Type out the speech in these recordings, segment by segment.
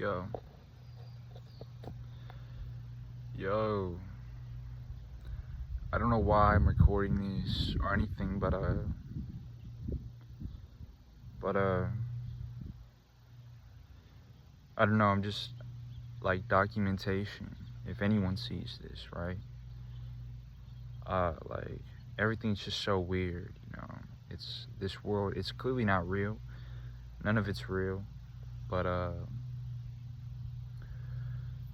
Yo, yo, I don't know why I'm recording these or anything, but I don't know, I'm just like documentation. If anyone sees this, right? Like everything's just so weird, you know. It's this world, it's clearly not real. None of it's real, but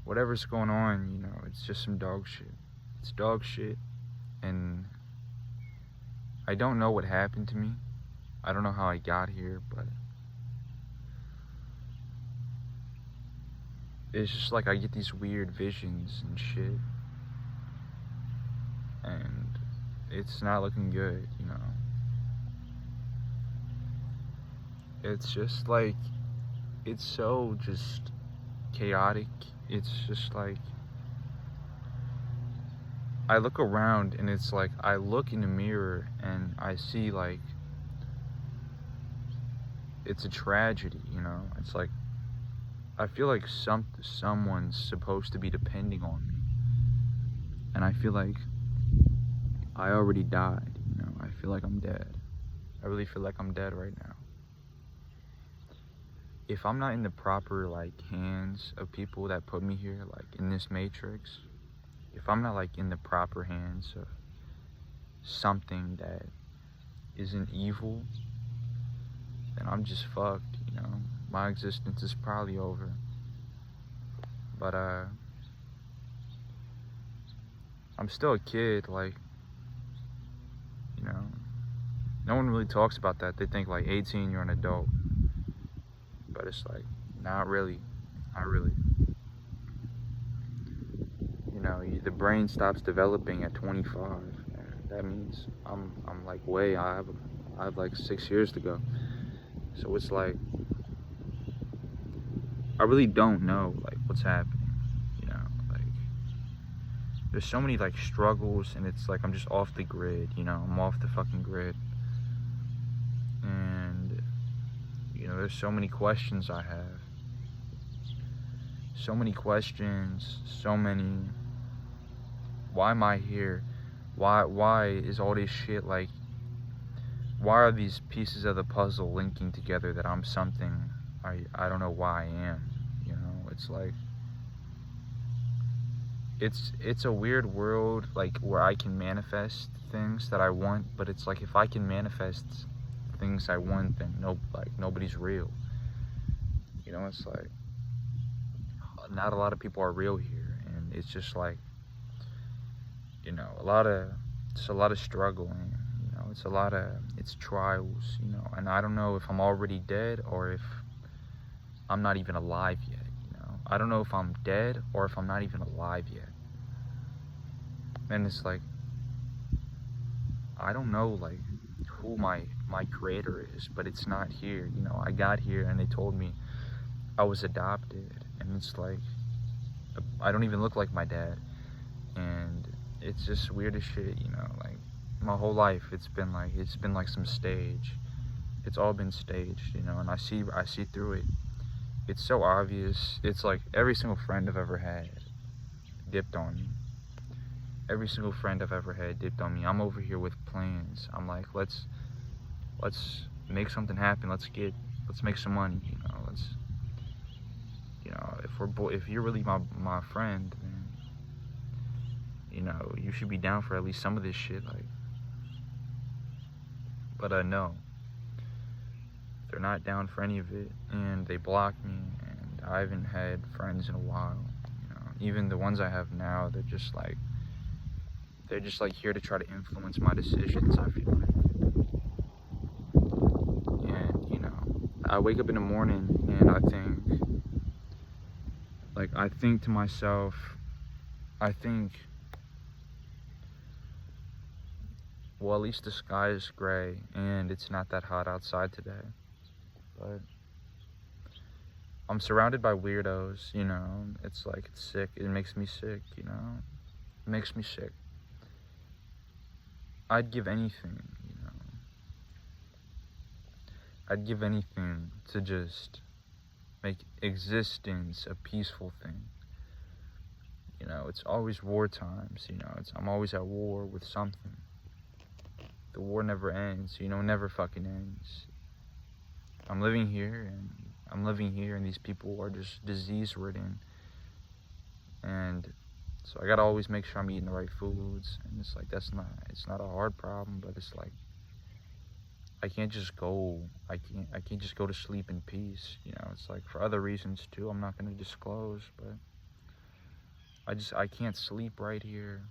whatever's going on, you know, it's just some dog shit. It's dog shit, and I don't know what happened to me. I don't know how I got here, but it's just like I get these weird visions and shit, and it's not looking good, you know. It's just like, it's so just chaotic. It's just like, I look around and it's like, I look in the mirror and I see like, it's a tragedy, you know. It's like, I feel like someone's supposed to be depending on me, and I feel like I already died, you know. I feel like I'm dead. I really feel like I'm dead right now. If I'm not in the proper like hands of people that put me here, like in this matrix, if I'm not like in the proper hands of something that isn't evil, then I'm just fucked, you know. My existence is probably over. But I'm still a kid, like, you know. No one really talks about that. They think like 18 you're an adult. But it's like, not really. Not really. You know, the brain stops developing at 25. And that means I'm like I have like 6 years to go. So it's like, I really don't know like what's happening, you know. Like, there's so many like struggles, and it's like I'm just off the grid, you know. I'm off the fucking grid. And you know, there's so many questions I have. So many questions, so many, why am I here? Why is all this shit like, why are these pieces of the puzzle linking together that I'm something I don't know why I am, you know? It's like, it's a weird world, like, where I can manifest things that I want, but it's like, if I can manifest things I want, then nobody's real. You know, it's like, not a lot of people are real here, and it's just like, you know, it's a lot of struggling, you know. It's trials, you know. And I don't know if I'm already dead or if I'm not even alive yet, you know. I don't know if I'm dead or if I'm not even alive yet. And it's like, I don't know like who my creator is, but it's not here, you know. I got here and they told me I was adopted, and it's like, I don't even look like my dad, and it's just weird as shit, you know. Like, my whole life it's been like some stage. It's all been staged, you know, and I see through it. It's so obvious. It's like every single friend I've ever had dipped on me. Every single friend I've ever had dipped on me. I'm over here with plans. I'm like, let's make something happen. Let's make some money, you know. You know, if you're really my friend, then, you know, you should be down for at least some of this shit, like. But no, they're not down for any of it, and they block me, and I haven't had friends in a while, you know. Even the ones I have now, they're just like here to try to influence my decisions, I feel like. And, you know, I wake up in the morning and I think to myself, well, at least the sky is gray and it's not that hot outside today. But I'm surrounded by weirdos, you know. It's like, it's sick. It makes me sick, you know. It makes me sick. I'd give anything, you know. I'd give anything to just make existence a peaceful thing. You know, it's always war times, you know, I'm always at war with something. The war never ends, you know, never fucking ends. I'm living here and these people are just disease ridden. And so I gotta always make sure I'm eating the right foods. And it's like, it's not a hard problem, but it's like, I can't just go to sleep in peace, you know. It's like, for other reasons too, I'm not gonna disclose, but I can't sleep right here.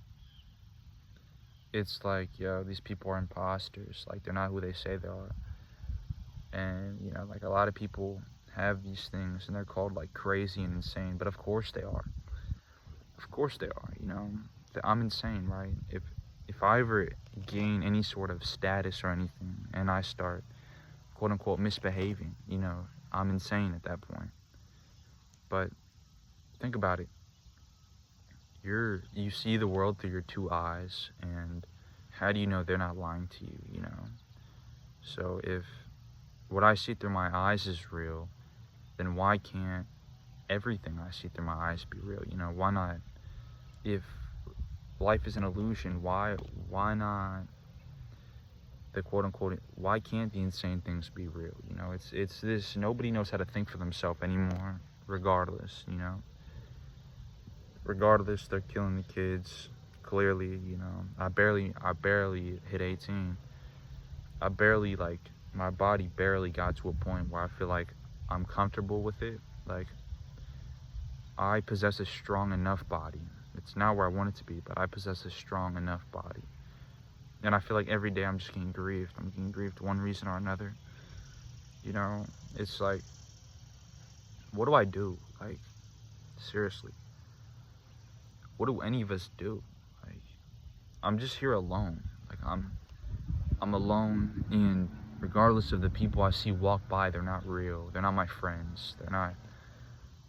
It's like, yo, these people are imposters. Like, they're not who they say they are. And, you know, like, a lot of people have these things and they're called like crazy and insane, but of course they are. Of course they are, you know. I'm insane, right? If I ever gain any sort of status or anything and I start quote unquote misbehaving, you know, I'm insane at that point. But think about it. You see the world through your two eyes, and how do you know they're not lying to you, you know? So if what I see through my eyes is real, then why can't everything I see through my eyes be real? You know, why not? If life is an illusion, why not the quote-unquote, why can't the insane things be real? You know, it's this, nobody knows how to think for themselves anymore, regardless, you know. Regardless, they're killing the kids, clearly, you know. I barely hit 18. My body barely got to a point where I feel like I'm comfortable with it. Like, I possess a strong enough body. It's not where I want it to be, but I possess a strong enough body. And I feel like every day I'm just getting grieved. I'm getting grieved one reason or another. You know, it's like, what do I do? Like, seriously. What do any of us do? Like, I'm just here alone. Like, I'm alone, and regardless of the people I see walk by, they're not real. They're not my friends.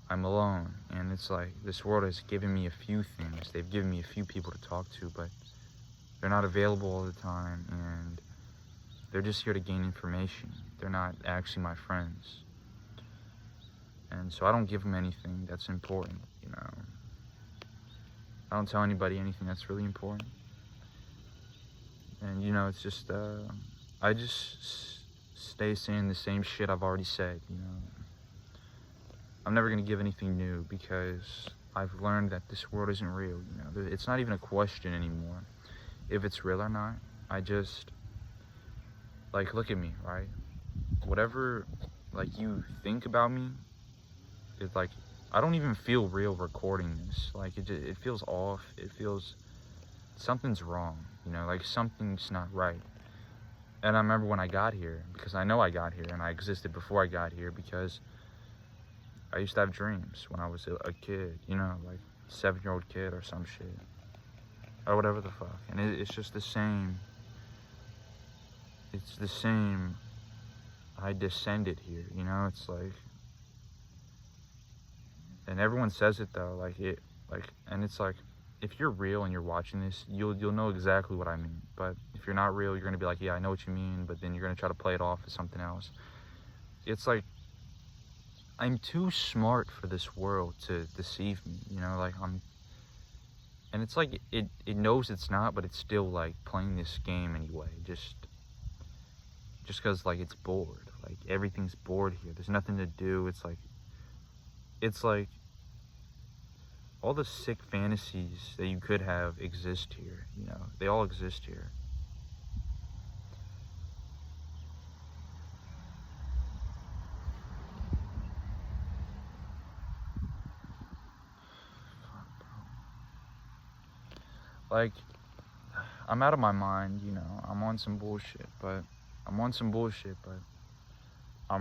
I'm alone. And it's like, this world has given me a few things. They've given me a few people to talk to, but they're not available all the time, and they're just here to gain information. They're not actually my friends. And so I don't give them anything that's important, you know. I don't tell anybody anything that's really important. And, you know, it's just, I just stay saying the same shit I've already said, you know. I'm never going to give anything new, because I've learned that this world isn't real, you know. It's not even a question anymore if it's real or not. I just, like, look at me, right? Whatever, like, you think about me, it's like, I don't even feel real recording this. Like, it feels off. It feels, something's wrong, you know, like something's not right. And I remember when I got here, because I know I got here and I existed before I got here, because I used to have dreams when I was a kid, you know, like 7-year-old kid or some shit, or whatever the fuck. And it's just the same. It's the same. I descended here, you know. It's like, and everyone says it though, and it's like, if you're real and you're watching this, you'll know exactly what I mean. But if you're not real, you're gonna be like, yeah, I know what you mean, but then you're gonna try to play it off as something else. It's like, I'm too smart for this world to deceive me, you know, like and it's like, it knows it's not, but it's still like playing this game anyway, just because like it's bored, like everything's bored here, there's nothing to do. It's like all the sick fantasies that you could have exist here, you know, they all exist here. Like, I'm out of my mind, you know, I'm on some bullshit, but I'm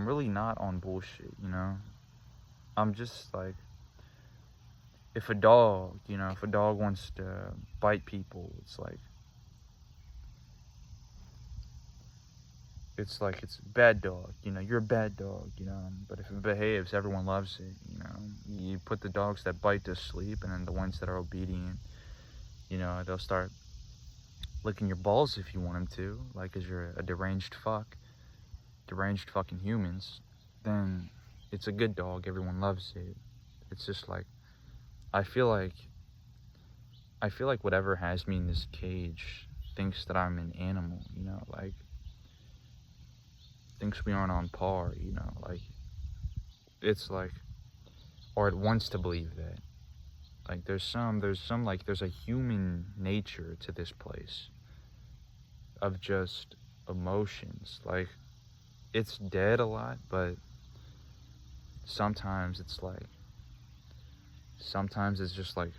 really not on bullshit, you know. I'm just like, if a dog wants to bite people, it's it's a bad dog, you know, you're a bad dog, you know, but if it behaves, everyone loves it, you know. You put the dogs that bite to sleep, and then the ones that are obedient, you know, they'll start licking your balls if you want them to, like, 'cause you're a deranged fucking humans. Then it's a good dog. Everyone loves it. It's just like, I feel like whatever has me in this cage thinks that I'm an animal, you know, like, thinks we aren't on par, you know, like, it's like, or it wants to believe that. Like, there's a human nature to this place of just emotions. Like, it's dead a lot, but sometimes it's just like,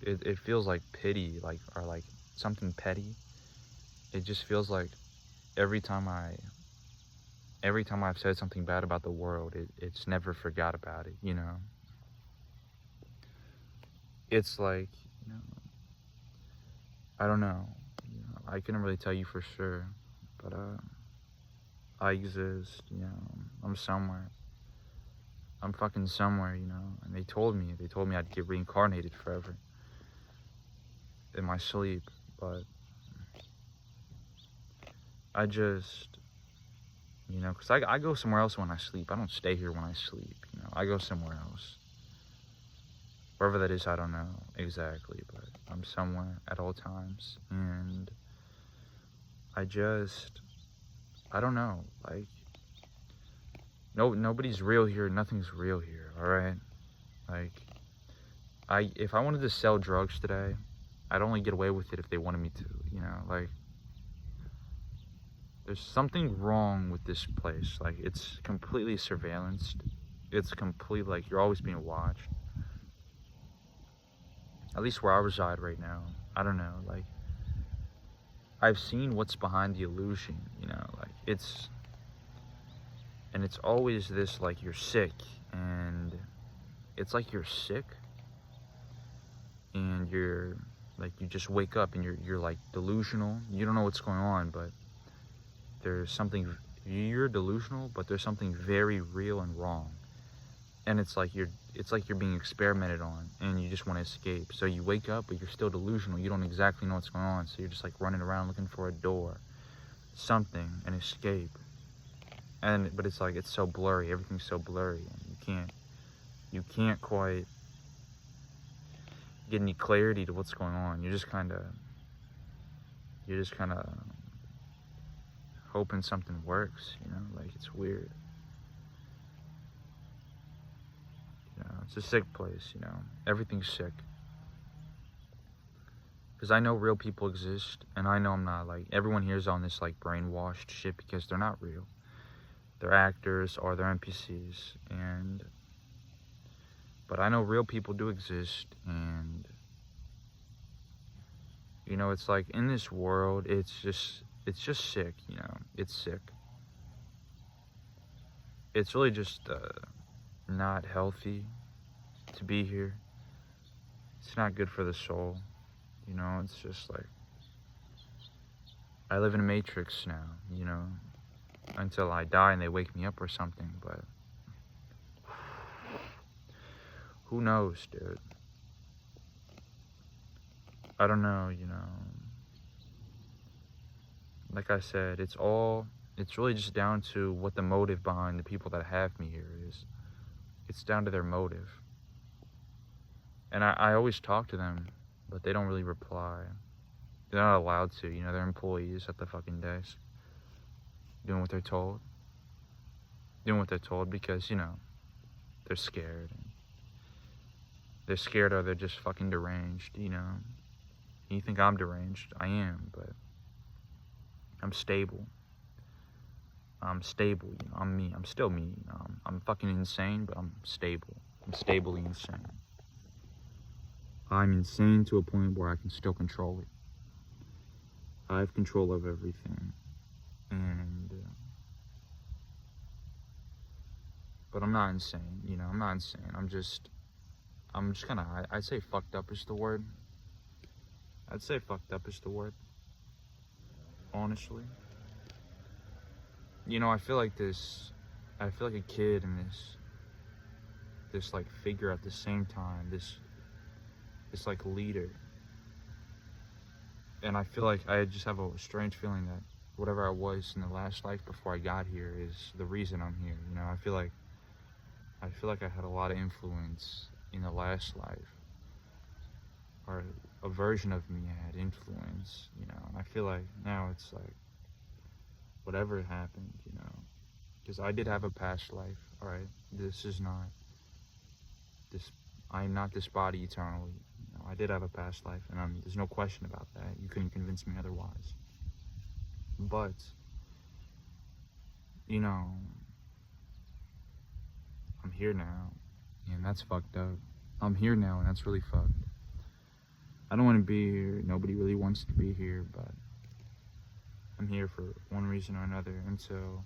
it feels like pity, like, or like something petty. It just feels like every time I've said something bad about the world, it's never forgot about it, you know? It's like, you know, I don't know. You know, I couldn't really tell you for sure, but I exist, you know. I'm somewhere. I'm fucking somewhere, you know. And they told me I'd get reincarnated forever in my sleep, but I just, you know, because I go somewhere else when I sleep. I don't stay here when I sleep, you know. I go somewhere else. Wherever that is, I don't know exactly, but I'm somewhere at all times. And I don't know, like, nobody's real here, nothing's real here, alright? Like, if I wanted to sell drugs today, I'd only get away with it if they wanted me to, you know, like, there's something wrong with this place. Like, it's completely surveillanced. It's completely, like, you're always being watched. At least where I reside right now. I don't know, like, I've seen what's behind the illusion, you know, like, it's always this, like, you're sick, and it's like you're sick, and you're, like, you just wake up, and you're like, delusional. You don't know what's going on, but there's something, you're delusional, but there's something very real and wrong. And it's like you're being experimented on, and you just want to escape. So you wake up, but you're still delusional. You don't exactly know what's going on, so you're just like running around looking for a door, something, an escape. But it's like, it's so blurry. Everything's so blurry, and you can't quite get any clarity to what's going on. You're just kind of hoping something works, you know, like, it's weird. You know, it's a sick place, you know, everything's sick. Because I know real people exist, and I know I'm not, like, everyone here is on this, like, brainwashed shit because they're not real. They're actors or they're NPCs, but I know real people do exist, and, you know, it's like, in this world, it's just sick, you know, it's sick. It's really just, not healthy to be here. It's not good for the soul, you know, it's just like, I live in a matrix now, you know, until I die and they wake me up or something, but who knows, dude? I don't know, you know. Like I said, it's really just down to what the motive behind the people that have me here is. It's down to their motive. And I always talk to them, but they don't really reply. They're not allowed to, you know, they're employees at the fucking desk. Doing what they're told. Doing what they're told because, you know, they're scared. They're scared or they're just fucking deranged, you know. You think I'm deranged? I am, but I'm stable. I'm stable, you know, I'm me. I'm still me, you know. I'm fucking insane, but I'm stable. I'm stably insane. I'm insane to a point where I can still control it. I have control of everything. And, but I'm not insane, you know, I'm not insane. I'm just kind of, I'd say fucked up is the word. I'd say fucked up is the word. Honestly. You know, I feel like a kid and this like figure at the same time, this like leader. And I feel like I just have a strange feeling that whatever I was in the last life before I got here is the reason I'm here. You know, I feel like I had a lot of influence in the last life, or a version of me had influence, you know, and I feel like now it's like whatever happened, you know, because I did have a past life, all right? This is not this, I am not this body eternally. You know, I did have a past life, and there's no question about that. You couldn't convince me otherwise. But, you know, I'm here now, and that's fucked up. I'm here now, and that's really fucked. I don't want to be here. Nobody really wants to be here, but I'm here for one reason or another. And so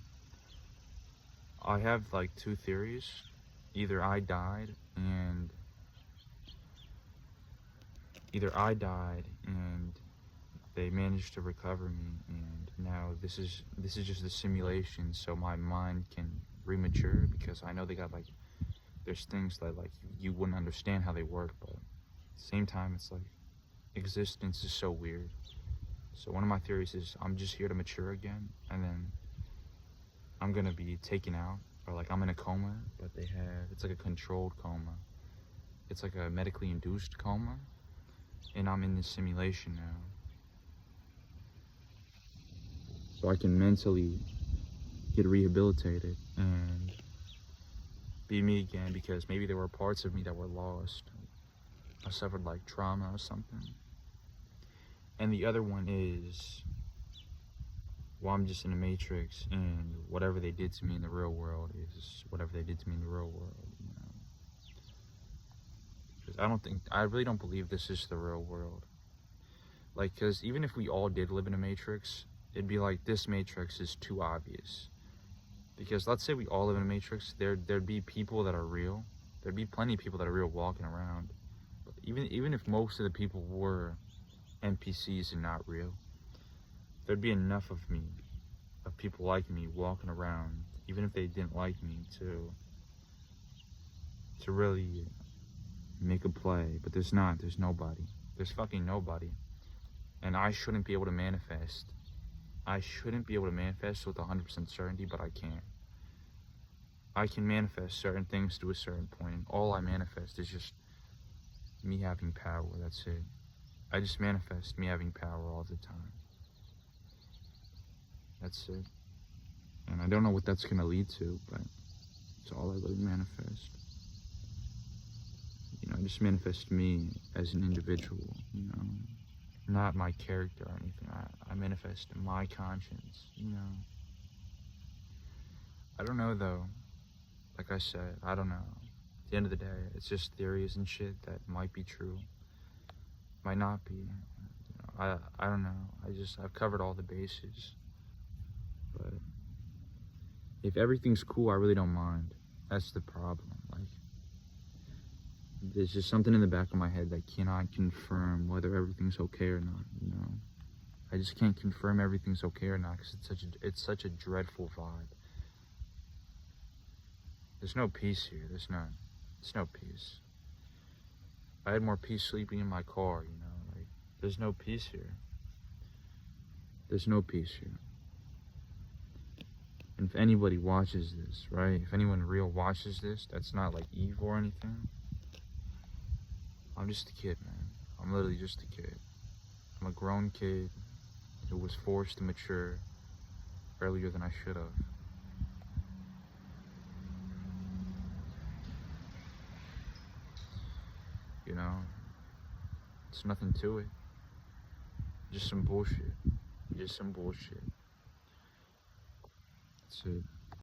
I have like two theories. Either I died and they managed to recover me, and now this is just a simulation, so my mind can remature, because I know they got like, there's things that like you wouldn't understand how they work, but at the same time it's like existence is so weird. So one of my theories is I'm just here to mature again, and then I'm gonna be taken out, or like I'm in a coma, but it's like a controlled coma. It's like a medically induced coma, and I'm in this simulation now. So I can mentally get rehabilitated and be me again, because maybe there were parts of me that were lost. I suffered like trauma or something. And the other one is, well, I'm just in a matrix, and whatever they did to me in the real world is whatever they did to me in the real world, you know. Because I really don't believe this is the real world. Like, because even if we all did live in a matrix, it'd be like, this matrix is too obvious. Because let's say we all live in a matrix, there'd be people that are real. There'd be plenty of people that are real walking around. But even if most of the people were NPCs and not real, there'd be enough of people like me walking around, even if they didn't like me, to really make a play. But there's nobody. There's fucking nobody. And I shouldn't be able to manifest. I shouldn't be able to manifest with 100% certainty, but I can. I can manifest certain things to a certain point, and all I manifest is just me having power. That's it. I just manifest me having power all the time. That's it. And I don't know what that's gonna lead to, but it's all I really manifest. You know, I just manifest me as an individual, you know, not my character or anything. I manifest my conscience, you know. I don't know though. Like I said, I don't know. At the end of the day, it's just theories and shit that might be true, might not be. You know, I don't know. I've covered all the bases. But if everything's cool, I really don't mind. That's the problem. Like, there's just something in the back of my head that cannot confirm whether everything's okay or not, you know. I just can't confirm everything's okay or not, because it's such a dreadful vibe. There's no peace here. There's no peace. I had more peace sleeping in my car, you know. Like, there's no peace here. There's no peace here. And if anybody watches this, right? If anyone real watches this, that's not like evil or anything. I'm just a kid, man. I'm literally just a kid. I'm a grown kid who was forced to mature earlier than I should have. You know, it's nothing to it. Just some bullshit. Just some bullshit. That's it.